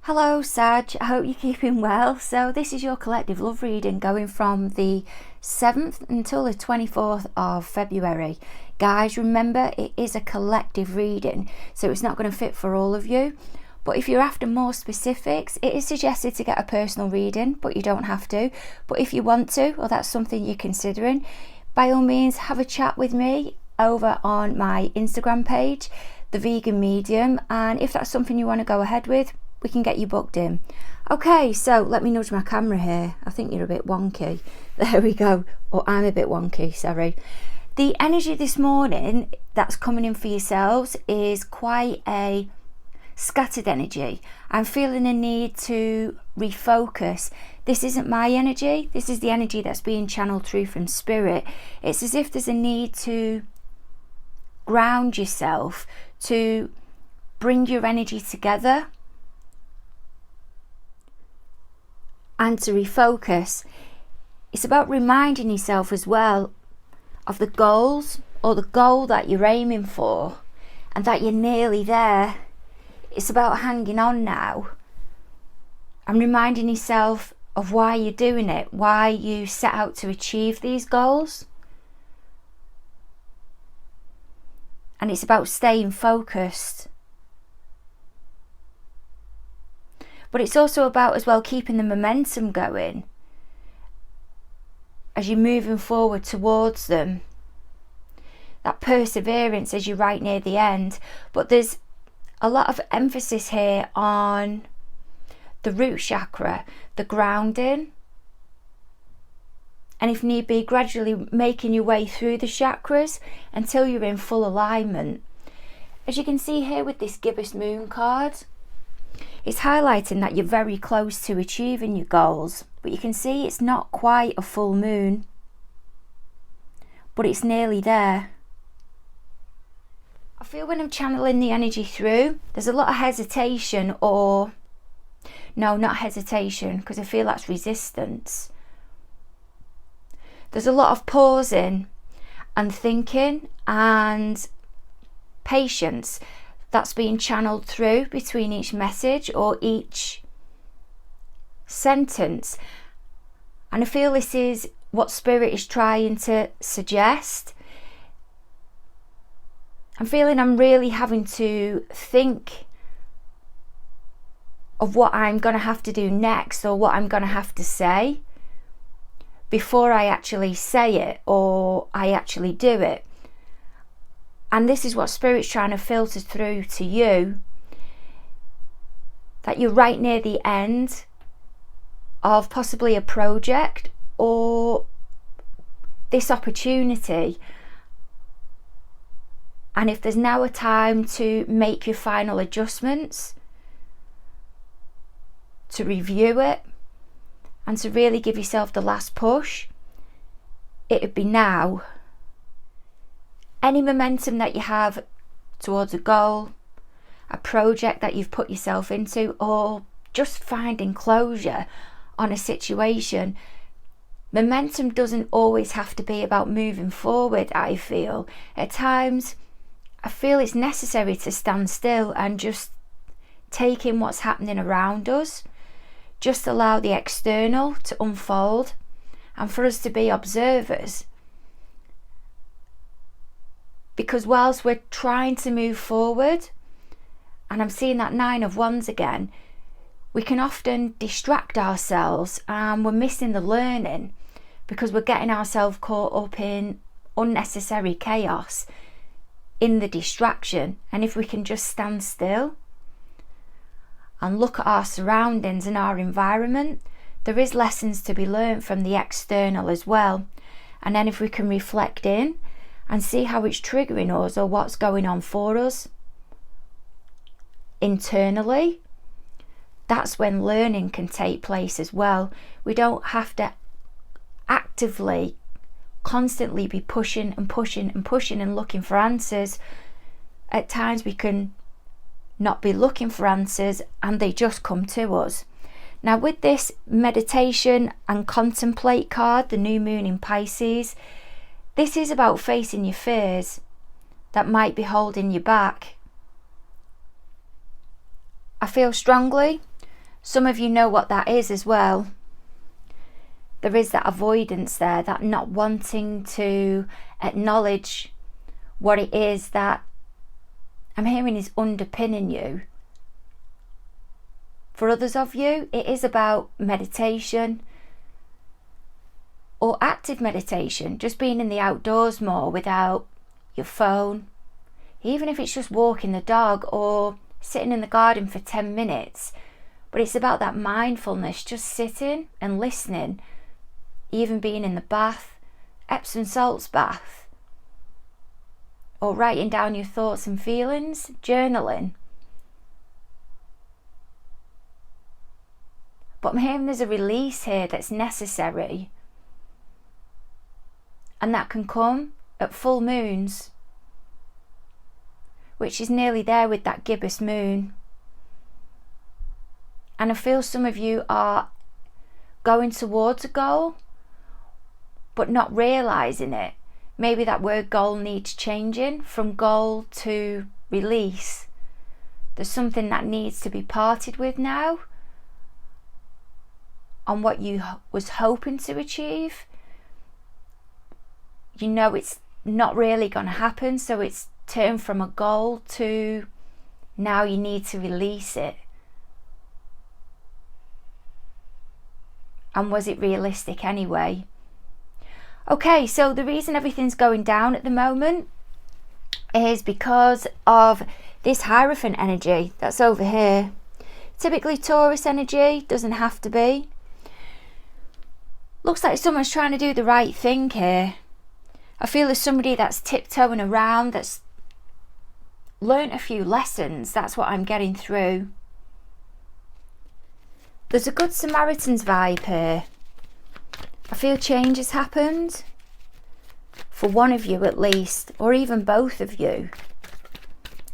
Hello Sag, I hope you're keeping well. So this is your collective love reading going from the 7th until the 24th of February. Guys, remember it is a collective reading, so it's not going to fit for all of you. But if you're after more specifics, it is suggested to get a personal reading, but you don't have to. But if you want to, or that's something you're considering, by all means have a chat with me over on my Instagram page, The Vegan Medium, and if that's something you want to go ahead with, we can get you booked in. Okay, so let me nudge my camera here. I think you're a bit wonky. There we go. Or I'm a bit wonky, sorry. The energy this morning that's coming in for yourselves is quite a scattered energy. I'm feeling a need to refocus. This isn't my energy. This is the energy that's being channeled through from spirit. It's as if there's a need to ground yourself, to bring your energy together, and to refocus. It's about reminding yourself as well of the goals, or the goal that you're aiming for, and that you're nearly there. It's about hanging on now and reminding yourself of why you're doing it, why you set out to achieve these goals. And it's about staying focused. But it's also about as well keeping the momentum going as you're moving forward towards them. That perseverance as you're right near the end. But there's a lot of emphasis here on the root chakra, the grounding. And if need be, gradually making your way through the chakras until you're in full alignment. As you can see here with this gibbous moon card, it's highlighting that you're very close to achieving your goals, but you can see it's not quite a full moon, but it's nearly there. I feel when I'm channeling the energy through, there's a lot of hesitation, or no, not hesitation, because I feel that's resistance. There's a lot of pausing and thinking and patience that's being channeled through between each message or each sentence. And I feel this is what Spirit is trying to suggest. I'm feeling I'm really having to think of what I'm going to have to do next, or what I'm going to have to say before I actually say it or I actually do it. And this is what Spirit's trying to filter through to you, that you're right near the end of possibly a project or this opportunity. And if there's now a time to make your final adjustments, to review it, and to really give yourself the last push, it would be now. Any momentum that you have towards a goal, a project that you've put yourself into, or just finding closure on a situation, momentum doesn't always have to be about moving forward, I feel. At times, I feel it's necessary to stand still and just take in what's happening around us. Just allow the external to unfold, and for us to be observers. Because whilst we're trying to move forward, and I'm seeing that 9 of Wands again, we can often distract ourselves and we're missing the learning because we're getting ourselves caught up in unnecessary chaos in the distraction. And if we can just stand still and look at our surroundings and our environment, there is lessons to be learned from the external as well. And then if we can reflect in and see how it's triggering us or what's going on for us internally, that's when learning can take place as well. We don't have to actively constantly be pushing and pushing and pushing and looking for answers. At times we can not be looking for answers and they just come to us. Now with this meditation and contemplate card, the new moon in Pisces, this is about facing your fears that might be holding you back. I feel strongly Some of you know what that is as well. There is that avoidance there, that not wanting to acknowledge what it is that I'm hearing is underpinning you. For others of you, it is about meditation or active meditation, just being in the outdoors more without your phone, even if it's just walking the dog or sitting in the garden for 10 minutes. But it's about that mindfulness, just sitting and listening, even being in the bath, Epsom salts bath, or writing down your thoughts and feelings, journaling. But I'm hearing there's a release here that's necessary. And that can come at full moons, which is nearly there with that gibbous moon. And I feel some of you are going towards a goal, but not realising it. Maybe that word goal needs changing from goal to release. There's something that needs to be parted with now on what you was hoping to achieve. You know it's not really going to happen, so it's turned from a goal to now you need to release it. And was it realistic anyway? Okay, so the reason everything's going down at the moment is because of this Hierophant energy that's over here. Typically Taurus energy, doesn't have to be. Looks like someone's trying to do the right thing here. I feel there's somebody that's tiptoeing around, that's learnt a few lessons. That's what I'm getting through. There's a Good Samaritans vibe here. I feel change has happened. For one of you at least, or even both of you.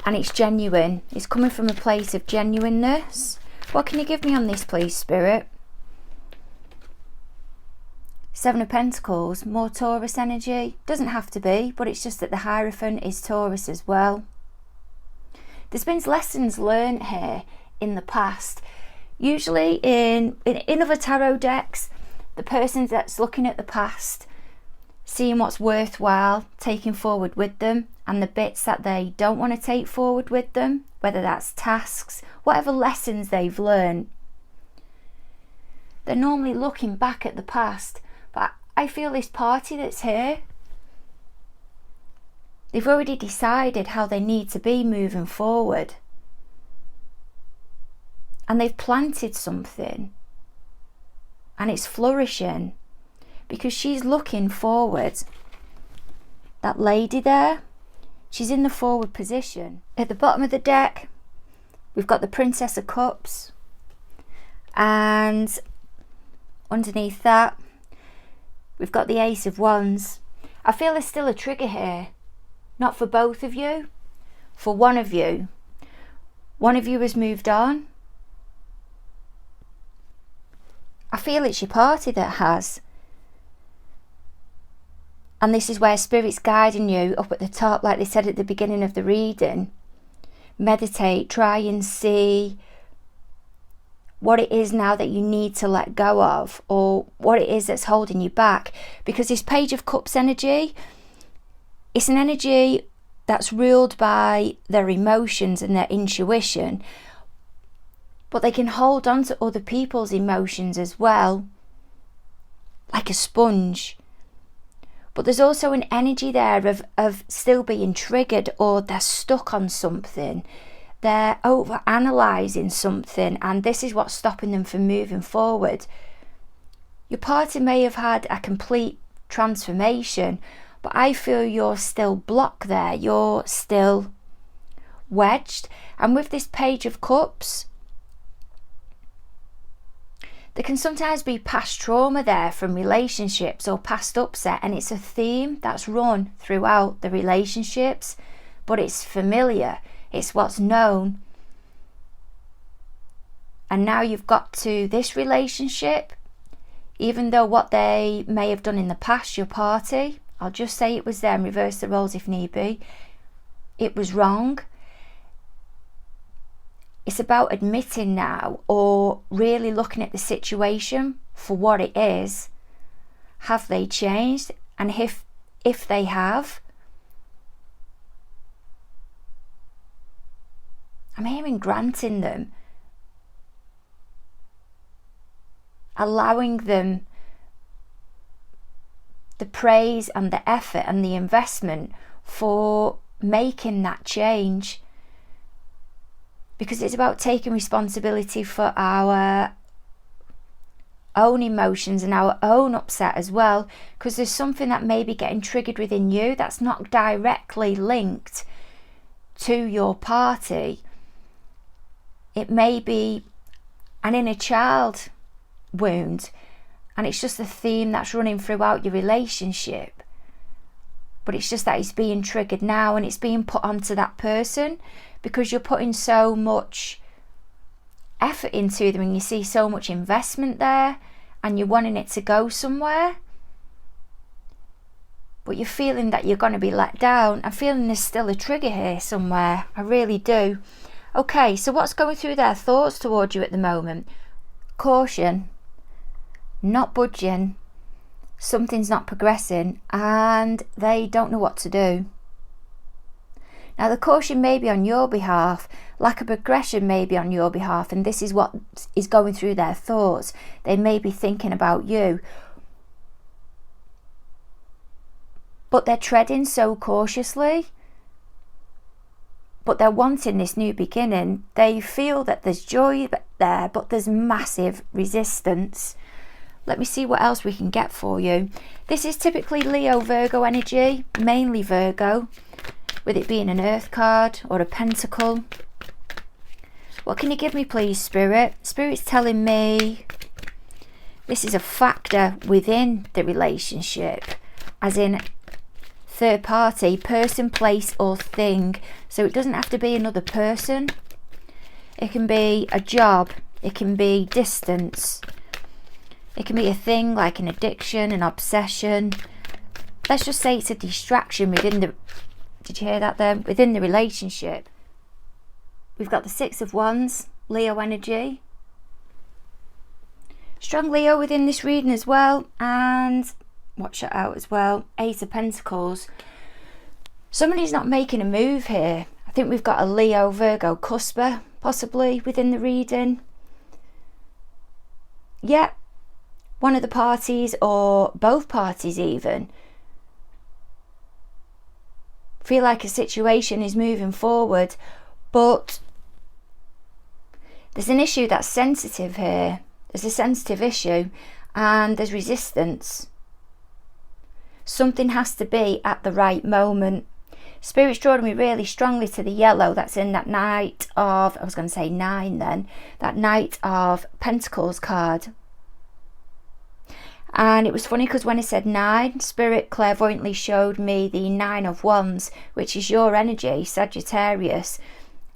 And it's genuine. It's coming from a place of genuineness. What can you give me on this, please, Spirit? Seven of Pentacles, more Taurus energy. Doesn't have to be, but it's just that the Hierophant is Taurus as well. There's been lessons learned here in the past. Usually in other tarot decks, the person that's looking at the past, seeing what's worthwhile, taking forward with them, and the bits that they don't want to take forward with them, whether that's tasks, whatever lessons they've learned. They're normally looking back at the past. But I feel this party that's here, they've already decided how they need to be moving forward. And they've planted something. And it's flourishing. Because she's looking forward. That lady there, she's in the forward position. At the bottom of the deck, we've got the Princess of Cups. And underneath that, we've got the Ace of Wands. I feel there's still a trigger here. Not for both of you. For one of you. One of you has moved on. I feel it's your party that has. And this is where Spirit's guiding you up at the top, like they said at the beginning of the reading. Meditate, try and see what it is now that you need to let go of, or what it is that's holding you back. Because this Page of Cups energy, it's an energy that's ruled by their emotions and their intuition, but they can hold on to other people's emotions as well, like a sponge. But there's also an energy there of still being triggered, or they're stuck on something. They're over-analysing something, and this is what's stopping them from moving forward. Your party may have had a complete transformation, but I feel you're still blocked there. You're still wedged. And with this Page of Cups, there can sometimes be past trauma there from relationships or past upset, and it's a theme that's run throughout the relationships, but it's familiar. It's what's known. And now you've got to this relationship, even though what they may have done in the past, your party, I'll just say it was there and reverse the roles if need be, it was wrong. It's about admitting now, or really looking at the situation for what it is. Have they changed? And if they have, I'm hearing granting them, allowing them the praise and the effort and the investment for making that change. Because it's about taking responsibility for our own emotions and our own upset as well, because there's something that may be getting triggered within you that's not directly linked to your party. It may be an inner child wound, and it's just a theme that's running throughout your relationship, but it's just that it's being triggered now, and it's being put onto that person because you're putting so much effort into them and you see so much investment there and you're wanting it to go somewhere, but you're feeling that you're going to be let down. I'm feeling there's still a trigger here somewhere. I really do. Okay, so what's going through their thoughts towards you at the moment? Caution, not budging, something's not progressing, and they don't know what to do. Now, the caution may be on your behalf, lack of progression may be on your behalf, and this is what is going through their thoughts. They may be thinking about you, but they're treading so cautiously, but they're wanting this new beginning. They feel that there's joy there, but there's massive resistance. Let me see what else we can get for you. This is typically Leo, Virgo energy, mainly Virgo, with it being an earth card or a pentacle. What can you give me, please, Spirit? Spirit's telling me this is a factor within the relationship, as in third party, person, place or thing. So it doesn't have to be another person. It can be a job, it can be distance, it can be a thing like an addiction, an obsession. Let's just say it's a distraction within the, did you hear that then? Within the relationship. We've got the Six of Wands, Leo energy. Strong Leo within this reading as well, and watch it out as well, Eight of Pentacles. Somebody's not making a move here. I think we've got a Leo, Virgo cusper possibly within the reading. Yeah, one of the parties or both parties even feel like a situation is moving forward, but there's an issue that's sensitive here. There's a sensitive issue and there's resistance. Something has to be at the right moment. Spirit's drawing me really strongly to the yellow that's in that Knight of, I was going to say 9 then, that Knight of Pentacles card. And it was funny because when I said 9, Spirit clairvoyantly showed me the 9 of Wands, which is your energy, Sagittarius,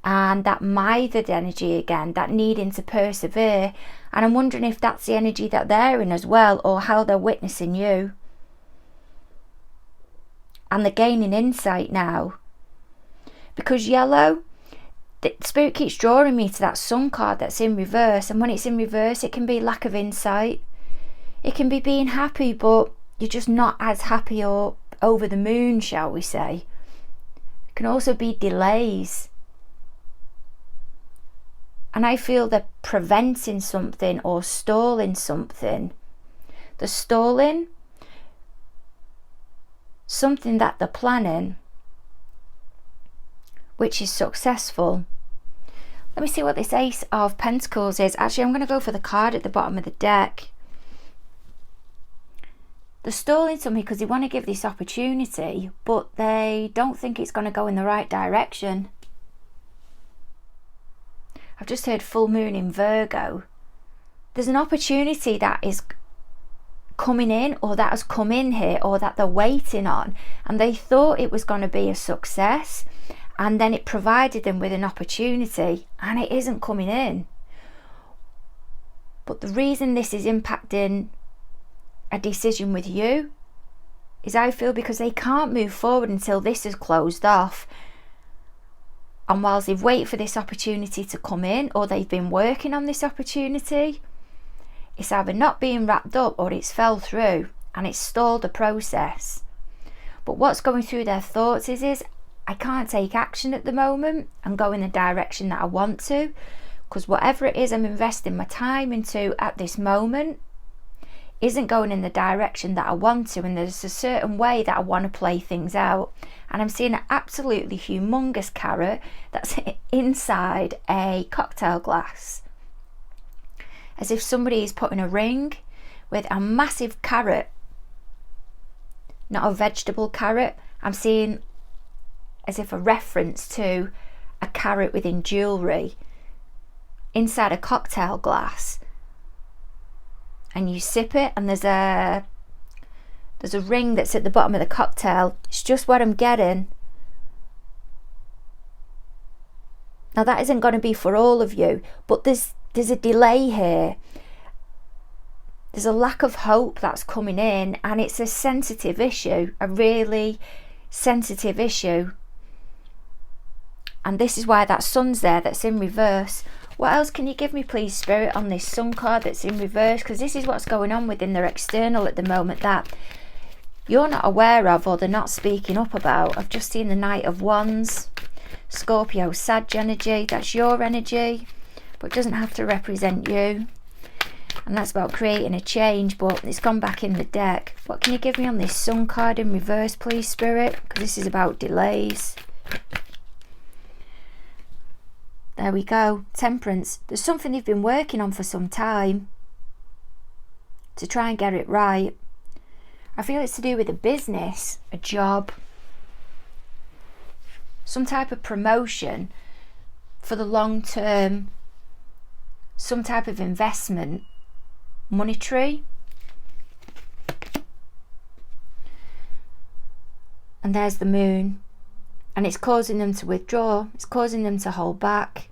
and that mithered energy again, that needing to persevere. And I'm wondering if that's the energy that they're in as well, or how they're witnessing you. And they're gaining insight now. Because yellow, the Spirit keeps drawing me to that Sun card that's in reverse, and when it's in reverse it can be lack of insight. It can be being happy, but you're just not as happy or over the moon, shall we say. It can also be delays. And I feel they're preventing something or stalling something. The stalling, something that they're planning, which is successful. Let me see what this Ace of Pentacles is. Actually, I'm going to go for the card at the bottom of the deck. They're stalling something because they want to give this opportunity, but they don't think it's going to go in the right direction. I've just heard full moon in Virgo. There's an opportunity that is coming in, or that has come in here, or that they're waiting on, and they thought it was going to be a success, and then it provided them with an opportunity and it isn't coming in. But the reason this is impacting a decision with you is, I feel, because they can't move forward until this is closed off. And whilst they've waited for this opportunity to come in, or they've been working on this opportunity, it's either not being wrapped up or it's fell through and it's stalled the process. But what's going through their thoughts is I can't take action at the moment and go in the direction that I want to, because whatever it is I'm investing my time into at this moment isn't going in the direction that I want to, and there's a certain way that I want to play things out. And I'm seeing an absolutely humongous carrot that's inside a cocktail glass, as if somebody is putting a ring with a massive carrot, not a vegetable carrot. I'm seeing as if a reference to a carrot within jewellery inside a cocktail glass, and you sip it and there's a ring that's at the bottom of the cocktail. It's just what I'm getting. Now that isn't going to be for all of you, but there's a delay here. There's a lack of hope that's coming in, and it's a sensitive issue, a really sensitive issue. And this is why that sun's there, that's in reverse. What else can you give me, please, Spirit, on this sun card that's in reverse? Because this is what's going on within their external at the moment that you're not aware of, or they're not speaking up about. I've just seen the Knight of Wands, Scorpio, Sag energy. That's your energy, but it doesn't have to represent you. And that's about creating a change, but it's gone back in the deck. What can you give me on this sun card in reverse, please, Spirit? Because this is about delays. There we go. Temperance. There's something they've been working on for some time to try and get it right. I feel it's to do with a business, a job, some type of promotion for the long term, some type of investment, monetary. And there's the moon. And it's causing them to withdraw. It's causing them to hold back.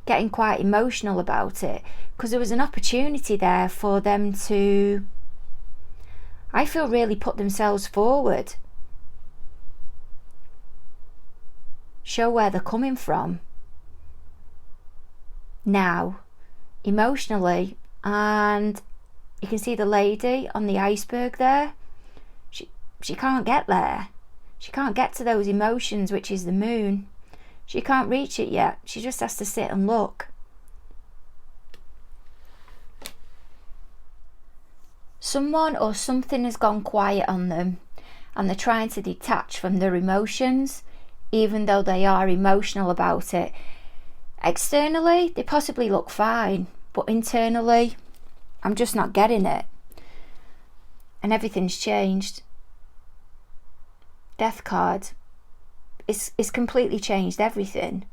Getting quite emotional about it. Because there was an opportunity there for them to, I feel, really put themselves forward. Show where they're coming from. Now, emotionally. And you can see the lady on the iceberg there. She can't get there. She can't get to those emotions, which is the moon. She can't reach it yet. She just has to sit and look. Someone or something has gone quiet on them, and they're trying to detach from their emotions, even though they are emotional about it. Externally, they possibly look fine, but internally, I'm just not getting it. And everything's changed. Death card. It's completely changed everything.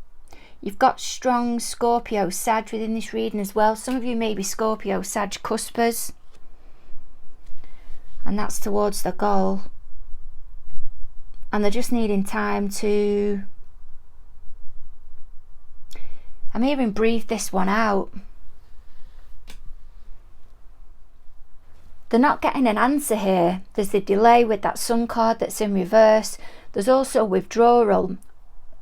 You've got strong Scorpio, Sag within this reading as well. Some of you may be Scorpio, Sag cuspers. And that's towards the goal. And they're just needing time to... I'm hearing breathe this one out. They're not getting an answer here. There's the delay with that sun card that's in reverse. There's also withdrawal,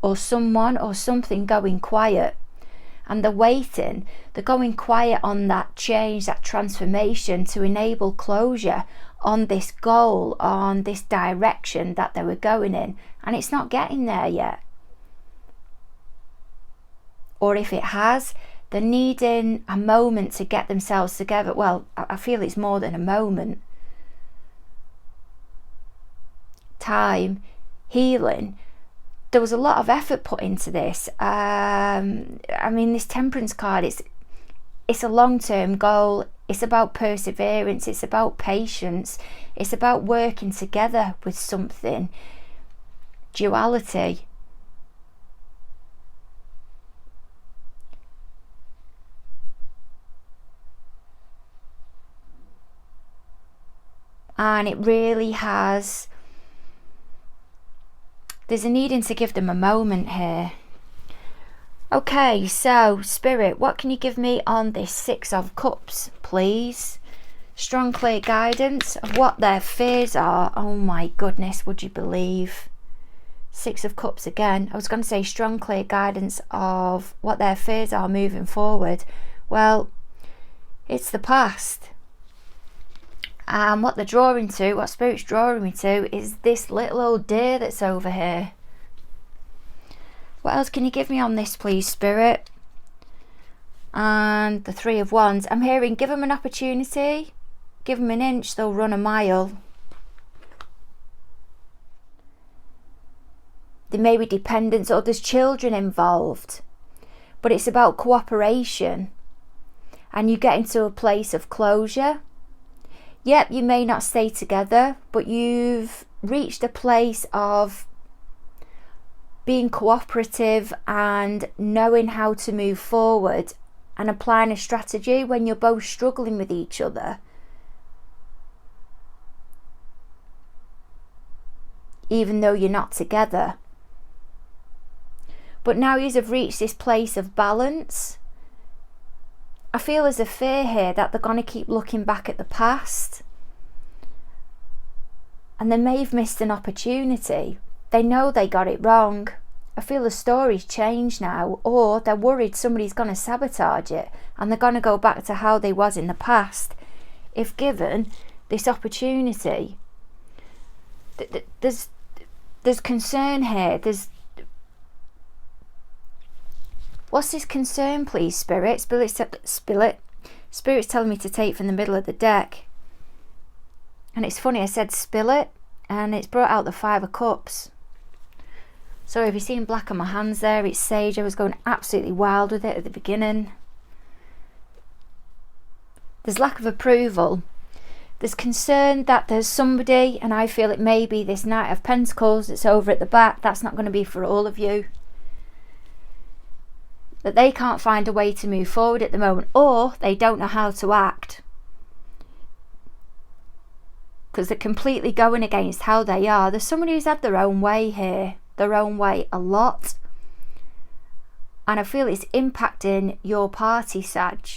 or someone or something going quiet. And they're waiting. They're going quiet on that change, that transformation, to enable closure on this goal, on this direction that they were going in. And it's not getting there yet. Or if it has, they're needing a moment to get themselves together. Well, I feel it's more than a moment. Time, healing. There was a lot of effort put into this. I mean, this Temperance card, it's a long-term goal. It's about perseverance. It's about patience. It's about working together with something. Duality. And it really has, there's a needing to give them a moment here. Okay, so Spirit, what can you give me on this Six of Cups, please? Strong, clear guidance of what their fears are. Oh my goodness, would you believe? Six of Cups again. I was going to say strong, clear guidance of what their fears are moving forward. Well, it's the past. And what they're drawing to, what Spirit's drawing me to, is this little old deer that's over here. What else can you give me on this, please, Spirit? And the Three of Wands. I'm hearing give them an opportunity. Give them an inch, they'll run a mile. There may be dependents or there's children involved. But it's about cooperation. And you get into a place of closure. Yep, you may not stay together, but you've reached a place of being cooperative and knowing how to move forward and applying a strategy when you're both struggling with each other. Even though you're not together. But now you have reached this place of balance. I feel there's a fear here that they're going to keep looking back at the past. And they may have missed an opportunity. They know they got it wrong. I feel the story's changed now. Or they're worried somebody's going to sabotage it. And they're going to go back to how they was in the past. If given this opportunity. There's concern here. What's this concern, please, Spirit? Spirit's telling me to take from the middle of the deck. And it's funny, I said spill it, and it's brought out the Five of Cups. So if you've seen black on my hands there, it's Sage. I was going absolutely wild with it at the beginning. There's lack of approval. There's concern that there's somebody, and I feel it may be this Knight of Pentacles that's over at the back. That's not going to be for all of you. That they can't find a way to move forward at the moment, or they don't know how to act. Because they're completely going against how they are. There's somebody who's had their own way here. Their own way a lot. And I feel it's impacting your party, Sag.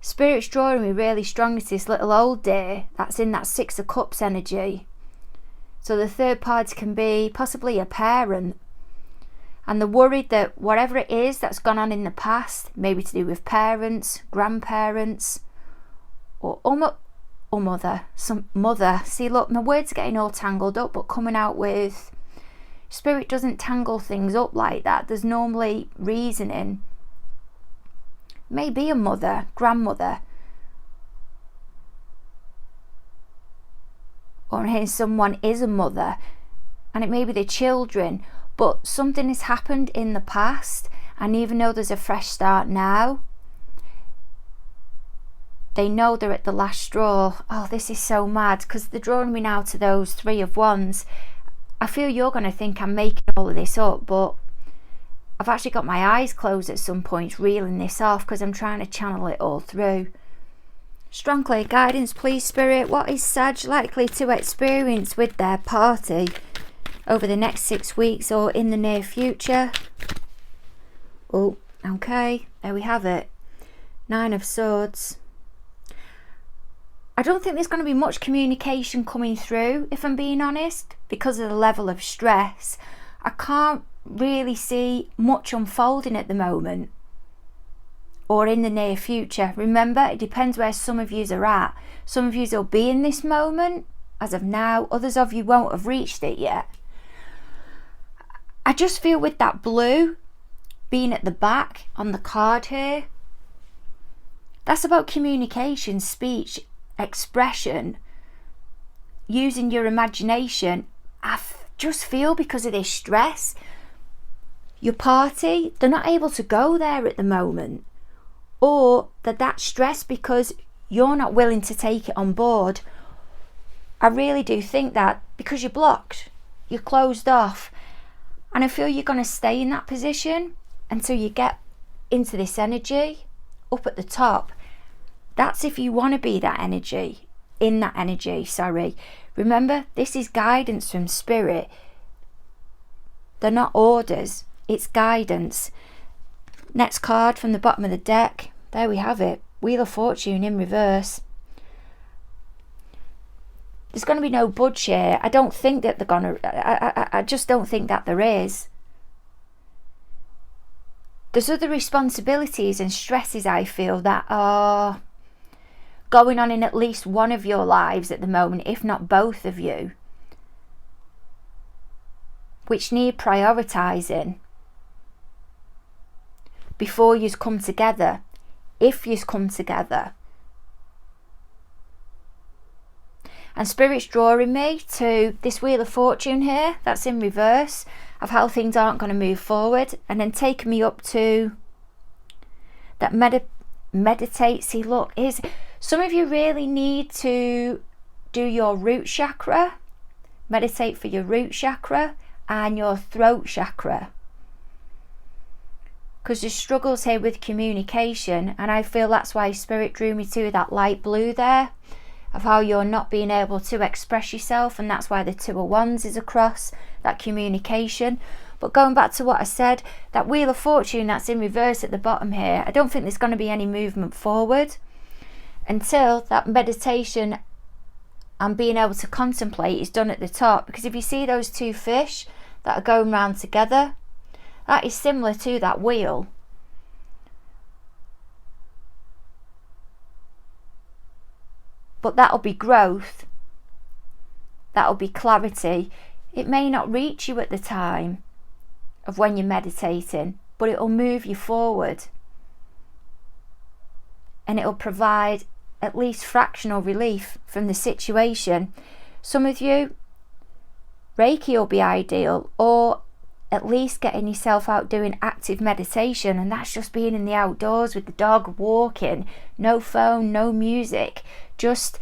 Spirit's drawing me really strongly to this little old deer that's in that Six of Cups energy. So the third party can be possibly a parent. And they're worried that whatever it is that's gone on in the past, maybe to do with parents, grandparents, or mother. Mother. See, look, my words are getting all tangled up, but coming out with... Spirit doesn't tangle things up like that. There's normally reasoning. Maybe a mother, grandmother. Or here someone is a mother. And it may be the children. But something has happened in the past, and even though there's a fresh start now, they know they're at the last straw. Oh, this is so mad, because they're drawing me now to those Three of Wands. I feel you're going to think I'm making all of this up, but I've actually got my eyes closed at some point reeling this off because I'm trying to channel it all through. Strong clear guidance, please, Spirit. What is Sag likely to experience with their party over the next 6 weeks or in the near future? Oh, okay, there we have it. Nine of Swords. I don't think there's going to be much communication coming through, if I'm being honest, because of the level of stress. I can't really see much unfolding at the moment or in the near future. Remember, it depends where some of yous are at. Some of yous will be in this moment as of now. Others of you won't have reached it yet. I just feel with that blue being at the back on the card here, that's about communication, speech, expression, using your imagination. I just feel because of this stress, your party, they're not able to go there at the moment, or that stressed because you're not willing to take it on board. I really do think that because you're blocked, you're closed off, and I feel you're going to stay in that position until you get into this energy up at the top. That's if you want to be that energy, in that energy, sorry. Remember, this is guidance from Spirit. They're not orders, it's guidance. Next card from the bottom of the deck. There we have it. Wheel of Fortune in reverse. There's going to be no budge here. I don't think that they're going to... I just don't think that there is. There's other responsibilities and stresses, I feel, that are going on in at least one of your lives at the moment, if not both of you, which need prioritising before you come together, if you come together. And Spirit's drawing me to this Wheel of Fortune here, that's in reverse, of how things aren't going to move forward, and then taking me up to that meditate. See, look, some of you really need to do your root chakra, meditate for your root chakra and your throat chakra, because there's struggles here with communication, and I feel that's why Spirit drew me to that light blue there, of how you're not being able to express yourself, and that's why the Two of Wands is across that communication. But going back to what I said, that Wheel of Fortune that's in reverse at the bottom here, I don't think there's going to be any movement forward until that meditation and being able to contemplate is done at the top. Because if you see those two fish that are going round together, that is similar to that wheel. But that'll be growth, that'll be clarity. It may not reach you at the time of when you're meditating, but it'll move you forward, and it'll provide at least fractional relief from the situation. Some of you, Reiki will be ideal, or at least getting yourself out doing active meditation, and that's just being in the outdoors with the dog, walking, no phone, no music, just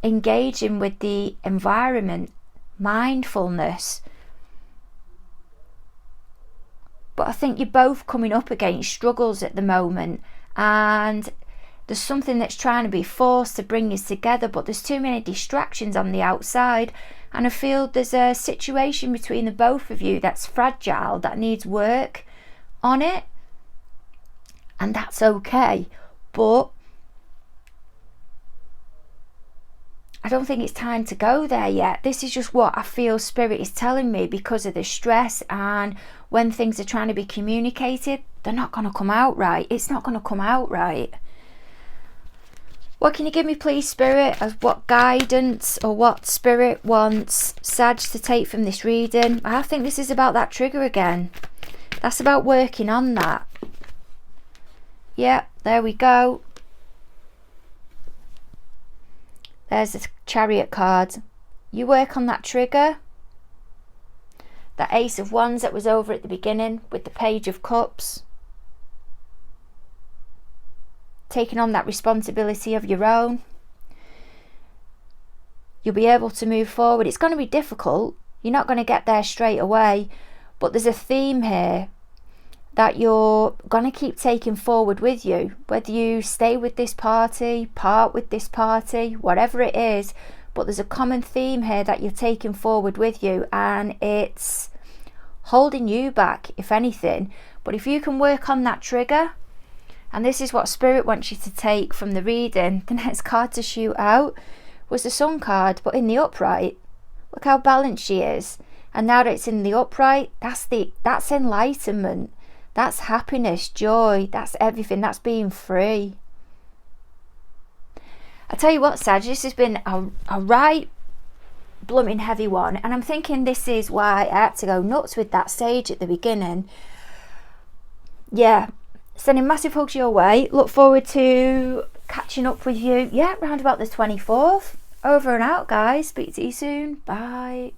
engaging with the environment, mindfulness. But I think you're both coming up against struggles at the moment, and there's something that's trying to be forced to bring us together, but there's too many distractions on the outside, and I feel there's a situation between the both of you that's fragile, that needs work on it, and that's okay. But I don't think it's time to go there yet. This is just what I feel Spirit is telling me, because of the stress, and when things are trying to be communicated, they're not going to come out right. It's not going to come out right. What can you give me, please, Spirit, as what guidance or what Spirit wants Sag to take from this reading? I think this is about that trigger again. That's about working on that. Yeah, there we go. There's the Chariot card. You work on that trigger. That Ace of Wands that was over at the beginning with the Page of Cups. Taking on that responsibility of your own. You'll be able to move forward. It's going to be difficult. You're not going to get there straight away. But there's a theme here that you're going to keep taking forward with you. Whether you stay with this party, part with this party, whatever it is. But there's a common theme here that you're taking forward with you. And it's holding you back, if anything. But if you can work on that trigger, and this is what Spirit wants you to take from the reading, the next card to shoot out was the Sun card, but in the upright. Look how balanced she is. And now that it's in the upright, that's enlightenment. That's happiness, joy, that's everything, that's being free. I tell you what, Sag, this has been a right blooming heavy one, and I'm thinking this is why I had to go nuts with that sage at the beginning. Yeah, sending massive hugs your way. Look forward to catching up with you, yeah, around about the 24th. Over and out, guys. Speak to you soon. Bye.